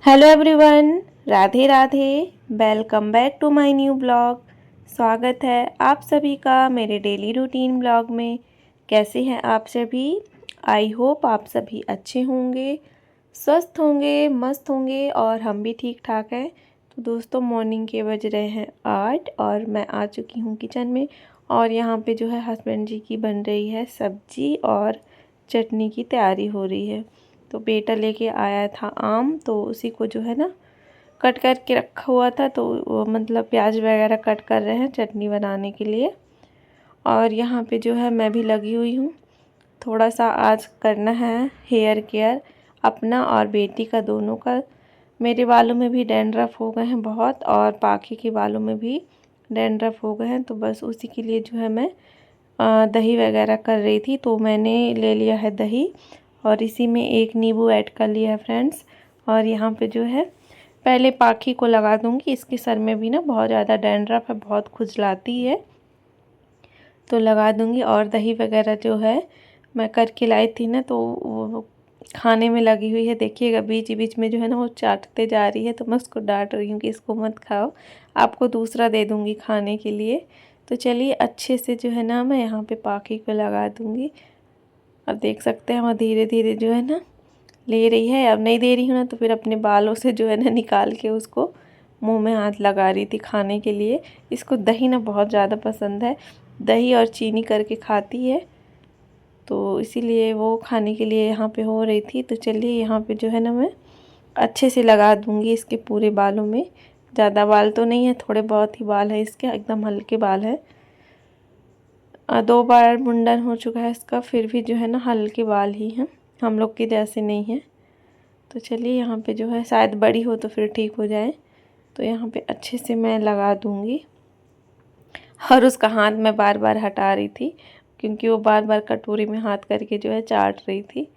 Hello everyone, Radhe Radhe. Welcome back to my new blog. स्वागत है आप सभी का मेरे डेली रूटीन ब्लॉग में। कैसे हैं आप सभी? आई होप आप सभी अच्छे होंगे, स्वस्थ होंगे, मस्त होंगे और हम भी ठीक ठाक हैं। तो दोस्तों, मॉर्निंग के बज रहे हैं 8 और मैं आ चुकी हूँ किचन में। और यहाँ पे जो है हस्बैंड जी की बन रही है सब्जी और चटनी की तैयारी हो रही है। तो बेटा लेके आया था आम, तो उसी को जो है ना कट करके रखा हुआ था, तो वो मतलब प्याज वगैरह कट कर रहे हैं चटनी बनाने के लिए। और यहाँ पे जो है मैं भी लगी हुई हूँ। थोड़ा सा आज करना है हेयर केयर अपना और बेटी का, दोनों का। मेरे बालों में भी डैंड्रफ हो गए हैं बहुत, और पाखी के बालों में भी डैंड्रफ हो गए हैं। तो बस उसी के लिए जो है मैं दही वगैरह कर रही थी। तो मैंने ले लिया है दही और इसी में एक नींबू ऐड कर लिया है फ्रेंड्स। और यहाँ पे जो है पहले पाखी को लगा दूंगी। इसके सर में भी ना बहुत ज़्यादा डैंड्रफ है, बहुत खुजलाती है, तो लगा दूंगी। और दही वगैरह जो है मैं करके लाई थी ना, तो वो खाने में लगी हुई है। देखिएगा बीच बीच में जो है ना वो चाटते जा रही है, तो मैं उसको डांट रही हूँ कि इसको मत खाओ, आपको दूसरा दे दूँगी खाने के लिए। तो चलिए अच्छे से जो है ना मैं यहाँ पे पाखी को लगा दूँगी। और देख सकते हैं वो धीरे धीरे जो है ना ले रही है। अब नहीं दे रही हूँ ना तो फिर अपने बालों से जो है ना निकाल के उसको मुंह में हाथ लगा रही थी खाने के लिए। इसको दही ना बहुत ज़्यादा पसंद है, दही और चीनी करके खाती है, तो इसीलिए वो खाने के लिए यहाँ पे हो रही थी। तो चलिए यहाँ पे जो है ना मैं अच्छे से लगा दूँगी इसके पूरे बालों में। ज़्यादा बाल तो नहीं है, थोड़े बहुत ही बाल है इसके, एकदम हल्के बाल है। 2 बार मुंडन हो चुका है इसका, फिर भी जो है ना हल्के बाल ही हैं, हम लोग के जैसे नहीं हैं। तो चलिए यहाँ पे जो है शायद बड़ी हो तो फिर ठीक हो जाए। तो यहाँ पे अच्छे से मैं लगा दूँगी। और उसका हाथ मैं बार बार हटा रही थी, क्योंकि वो बार बार कटोरी में हाथ करके जो है चाट रही थी।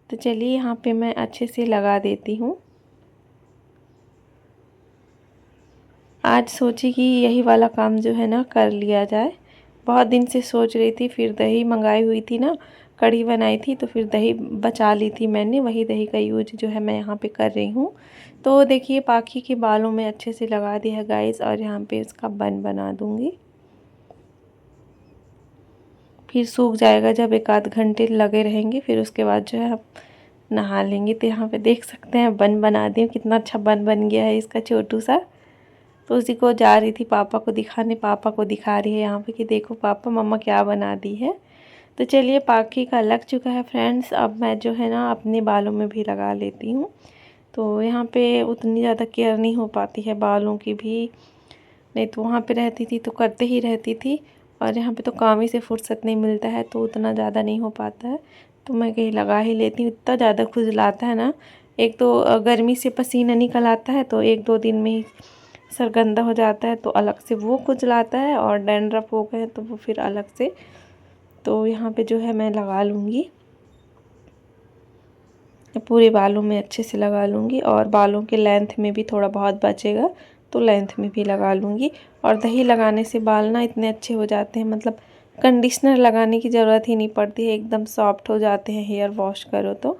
तो चलिए यहाँ पे मैं अच्छे से लगा देती हूँ। आज सोची कि यही वाला काम जो है ना कर लिया जाए। बहुत दिन से सोच रही थी, फिर दही मंगाई हुई थी ना, कढ़ी बनाई थी, तो फिर दही बचा ली थी मैंने, वही दही का यूज जो है मैं यहाँ पे कर रही हूँ। तो देखिए पाखी के बालों में अच्छे से लगा दिया है गाइस, और यहाँ पे इसका बन बना दूँगी। फिर सूख जाएगा, जब 1 आध घंटे लगे रहेंगे फिर उसके बाद जो है हम नहा लेंगे। तो यहाँ पे देख सकते हैं बन बना दी हूँ, कितना अच्छा बन बन गया है इसका छोटू सा। तो उसी को जा रही थी पापा को दिखाने, पापा को दिखा रही है यहाँ पे कि देखो पापा मम्मा क्या बना दी है। तो चलिए पाखी का लग चुका है फ्रेंड्स। अब मैं जो है ना अपने बालों में भी लगा लेती हूँ। तो यहाँ पे उतनी ज़्यादा केयर नहीं हो पाती है बालों की भी, नहीं तो वहाँ पे रहती थी तो करते ही रहती थी, और यहाँ पे तो काम ही से फुर्सत नहीं मिलता है, तो उतना ज़्यादा नहीं हो पाता है। तो मैं कहीं लगा ही लेती हूँ। इतना ज़्यादा खुजलाता है ना, एक तो गर्मी से पसीना निकल आता है, तो 1-2 दिन में ही सर गंदा हो जाता है, तो अलग से वो खुजलाता है, और डैंड्रफ हो गए तो वो फिर अलग से। तो यहाँ पे जो है मैं लगा लूँगी, पूरे बालों में अच्छे से लगा लूँगी। और बालों के लेंथ में भी थोड़ा बहुत बचेगा तो लेंथ में भी लगा लूँगी। और दही लगाने से बाल ना इतने अच्छे हो जाते हैं, मतलब कंडीशनर लगाने की ज़रूरत ही नहीं पड़ती है, एकदम सॉफ्ट हो जाते हैं हेयर वॉश करो तो।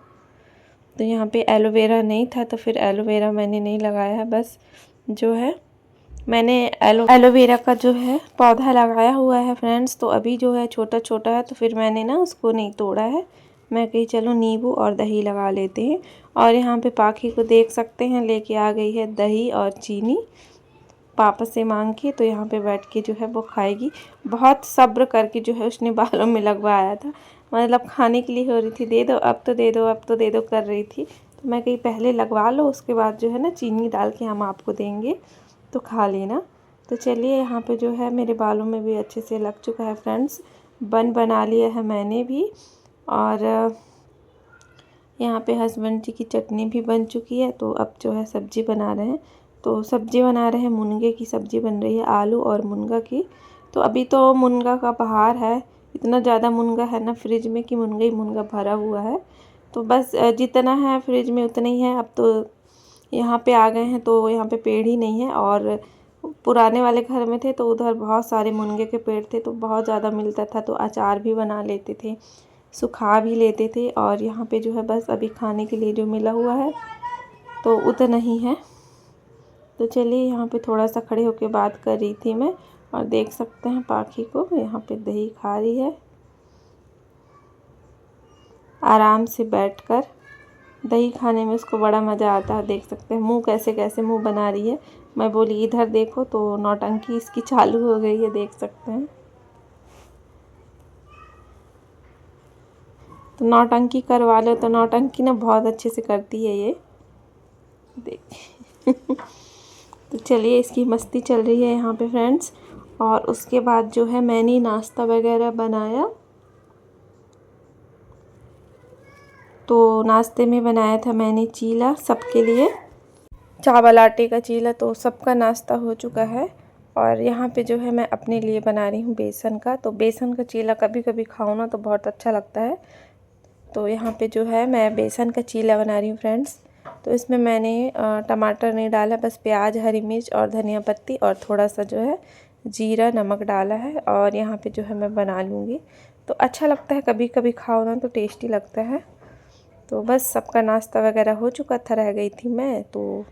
यहाँ पे एलोवेरा नहीं था तो फिर एलोवेरा मैंने नहीं लगाया है। बस जो है मैंने एलोवेरा का जो है पौधा लगाया हुआ है फ्रेंड्स। तो अभी जो है छोटा छोटा है, तो फिर मैंने ना उसको नहीं तोड़ा है। मैं कही चलो नींबू और दही लगा लेते हैं। और यहाँ पे पाखी को देख सकते हैं लेके आ गई है दही और चीनी पापा से मांग के। तो यहाँ पे बैठ के जो है वो खाएगी। बहुत सब्र करके जो है उसने बालों में लगवाया था, मतलब खाने के लिए हो रही थी, दे दो अब तो दे दो, अब तो दे दो कर रही थी। तो मैं कही पहले लगवा लो, उसके बाद जो है ना चीनी डाल के हम आपको देंगे तो खा लेना। तो चलिए यहाँ पे जो है मेरे बालों में भी अच्छे से लग चुका है फ्रेंड्स। बन बना लिया है मैंने भी। और यहाँ पे हस्बैंड जी की चटनी भी बन चुकी है। तो अब जो है सब्जी बना रहे हैं। तो सब्जी बना रहे हैं, मुनगे की सब्ज़ी बन रही है, आलू और मुनगा की। तो अभी तो मुनगा का बहार है, इतना ज़्यादा मुनगा है ना फ्रिज में कि मुनगा ही मुनगा भरा हुआ है। तो बस जितना है फ्रिज में उतना ही है। अब तो यहाँ पे आ गए हैं तो यहाँ पे पेड़ ही नहीं है, और पुराने वाले घर में थे तो उधर बहुत सारे मुनगे के पेड़ थे, तो बहुत ज़्यादा मिलता था, तो अचार भी बना लेते थे। सुखा भी लेते थे। और यहाँ पे जो है बस अभी खाने के लिए जो मिला हुआ है तो उतना ही है। तो चलिए यहाँ पे थोड़ा सा खड़े होके बात कर रही थी मैं, और देख सकते हैं पाखी को यहाँ पे दही खा रही है आराम से बैठकर। दही खाने में उसको बड़ा मज़ा आता है। देख सकते हैं मुंह कैसे कैसे मुंह बना रही है। मैं बोली इधर देखो तो नौटंकी इसकी चालू हो गई है, देख सकते हैं। तो नौटंकी करवा लो तो नौटंकी ना बहुत अच्छे से करती है ये, देख। तो चलिए इसकी मस्ती चल रही है यहाँ पे फ्रेंड्स। और उसके बाद जो है मैंने नाश्ता वगैरह बनाया। तो नाश्ते में बनाया था मैंने चीला सबके लिए, चावल आटे का चीला। तो सबका नाश्ता हो चुका है। और यहाँ पे जो है मैं अपने लिए बना रही हूँ बेसन का। तो बेसन का चीला कभी कभी खाओ ना तो बहुत अच्छा लगता है। तो यहाँ पे जो है मैं बेसन का चीला बना रही हूँ फ्रेंड्स। तो इसमें मैंने टमाटर नहीं डाला, बस प्याज, हरी मिर्च और धनिया पत्ती और थोड़ा सा जो है जीरा नमक डाला है। और यहाँ पे जो है मैं बना लूँगी। तो अच्छा लगता है, कभी कभी खाओ ना तो टेस्टी लगता है। तो बस सबका नाश्ता वगैरह हो चुका था, रह गई थी मैं। तो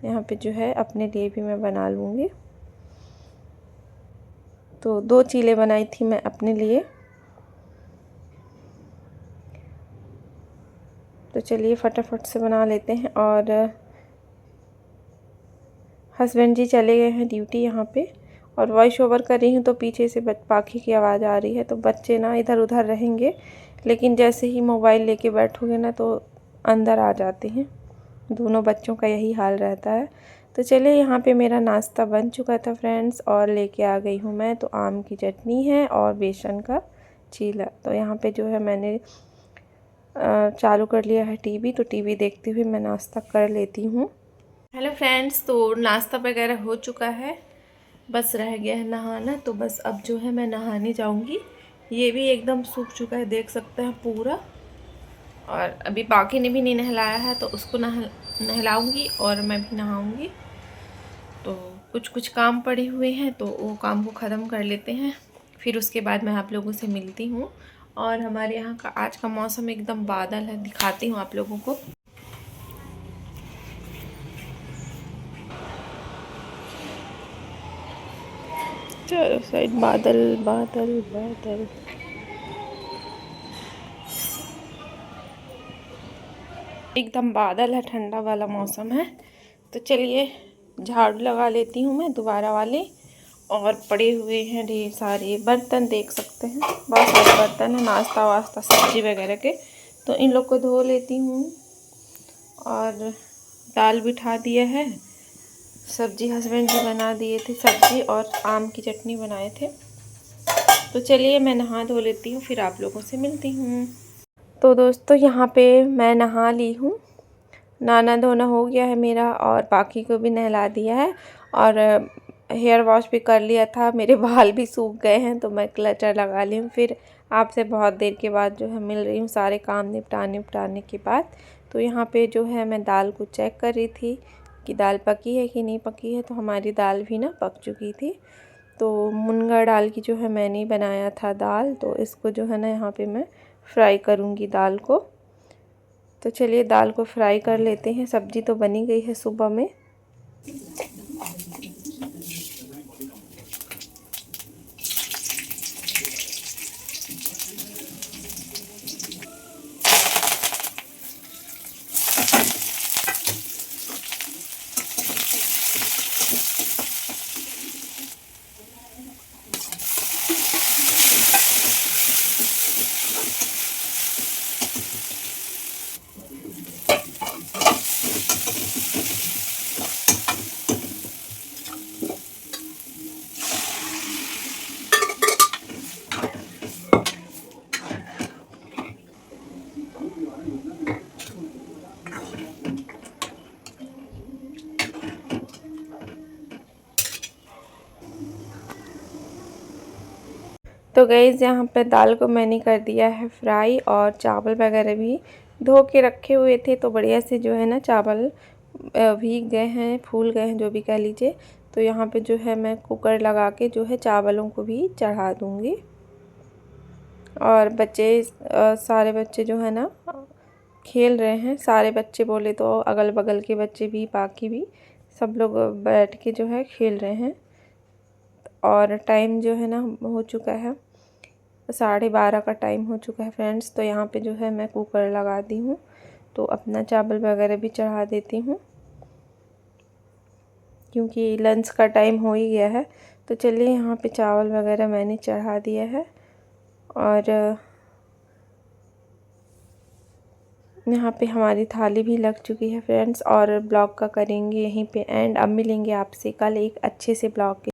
यहाँ पे जो है अपने लिए भी मैं बना लूँगी। तो 2 चीले बनाई थी मैं अपने लिए। तो चलिए फटाफट से बना लेते हैं। और हस्बैंड जी चले गए हैं ड्यूटी यहाँ पे। और वॉइस ओवर कर रही हूँ तो पीछे से पाखी की आवाज़ आ रही है। तो बच्चे ना इधर उधर रहेंगे, लेकिन जैसे ही मोबाइल लेके बैठोगे ना तो अंदर आ जाते हैं। दोनों बच्चों का यही हाल रहता है। तो चलिए यहाँ पे मेरा नाश्ता बन चुका था फ्रेंड्स, और लेके आ गई हूँ मैं। तो आम की चटनी है और बेसन का चीला। तो यहाँ पे जो है मैंने चालू कर लिया है टीवी। तो टीवी देखते हुए मैं नाश्ता कर लेती हूँ। हेलो फ्रेंड्स, तो नाश्ता वगैरह हो चुका है, बस रह गया है नहाना। तो बस अब जो है मैं नहाने जाऊँगी। ये भी एकदम सूख चुका है, देख सकते हैं पूरा। और अभी बाकी ने भी नहीं नहलाया है तो उसको नहलाऊँगी और मैं भी नहाऊँगी। तो कुछ कुछ काम पड़े हुए हैं तो वो काम को ख़त्म कर लेते हैं, फिर उसके बाद मैं आप लोगों से मिलती हूँ। और हमारे यहाँ का आज का मौसम एकदम बादल है, दिखाती हूँ आप लोगों को। चारों साइड बादल बादल बादल। एकदम बादल है, ठंडा वाला मौसम है। तो चलिए झाड़ू लगा लेती हूँ मैं दोबारा वाले। और पड़े हुए हैं ढेर सारे बर्तन, देख सकते हैं बहुत सारे बर्तन हैं नाश्ता वास्ता सब्जी वगैरह के। तो इन लोग को धो लेती हूँ। और दाल बिठा दिया है, सब्जी हस्बैंड जी बना दिए थे, सब्जी और आम की चटनी बनाए थे। तो चलिए मैं नहा धो लेती हूँ, फिर आप लोगों से मिलती हूँ। तो दोस्तों यहाँ पे मैं नहा ली हूँ, नहाना धोना हो गया है मेरा, और बाकी को भी नहला दिया है। और हेयर वॉश भी कर लिया था, मेरे बाल भी सूख गए हैं तो मैं क्लचर लगा ली हूँ। फिर आपसे बहुत देर के बाद जो है मिल रही हूँ, सारे काम निपटाने के बाद। तो यहाँ पे जो है मैं दाल को चेक कर रही थी कि दाल पकी है कि नहीं पकी है। तो हमारी दाल भी ना पक चुकी थी। तो मुनगा दाल की जो है मैंने बनाया था दाल। तो इसको जो है ना यहाँ पे मैं फ्राई करूँगी दाल को। तो चलिए दाल को फ्राई कर लेते हैं। सब्जी तो बनी गई है सुबह में। तो गाइस यहाँ पे दाल को मैंने कर दिया है फ्राई, और चावल वगैरह भी धो के रखे हुए थे। तो बढ़िया से जो है ना चावल भीग गए हैं, फूल गए हैं, जो भी कह लीजिए। तो यहाँ पे जो है मैं कुकर लगा के जो है चावलों को भी चढ़ा दूँगी। और बच्चे सारे बच्चे जो है ना खेल रहे हैं। सारे बच्चे बोले तो अगल बगल के बच्चे भी, बाकी भी सब लोग बैठ के जो है खेल रहे हैं। और टाइम जो है ना हो चुका है 12:30 का टाइम हो चुका है फ्रेंड्स। तो यहाँ पे जो है मैं कुकर लगा दी हूँ, तो अपना चावल वगैरह भी चढ़ा देती हूँ क्योंकि लंच का टाइम हो ही गया है। तो चलिए यहाँ पे चावल वगैरह मैंने चढ़ा दिया है और यहाँ पे हमारी थाली भी लग चुकी है फ्रेंड्स। और ब्लॉग का करेंगे यहीं पे एंड। अब मिलेंगे आपसे कल एक अच्छे से ब्लॉग के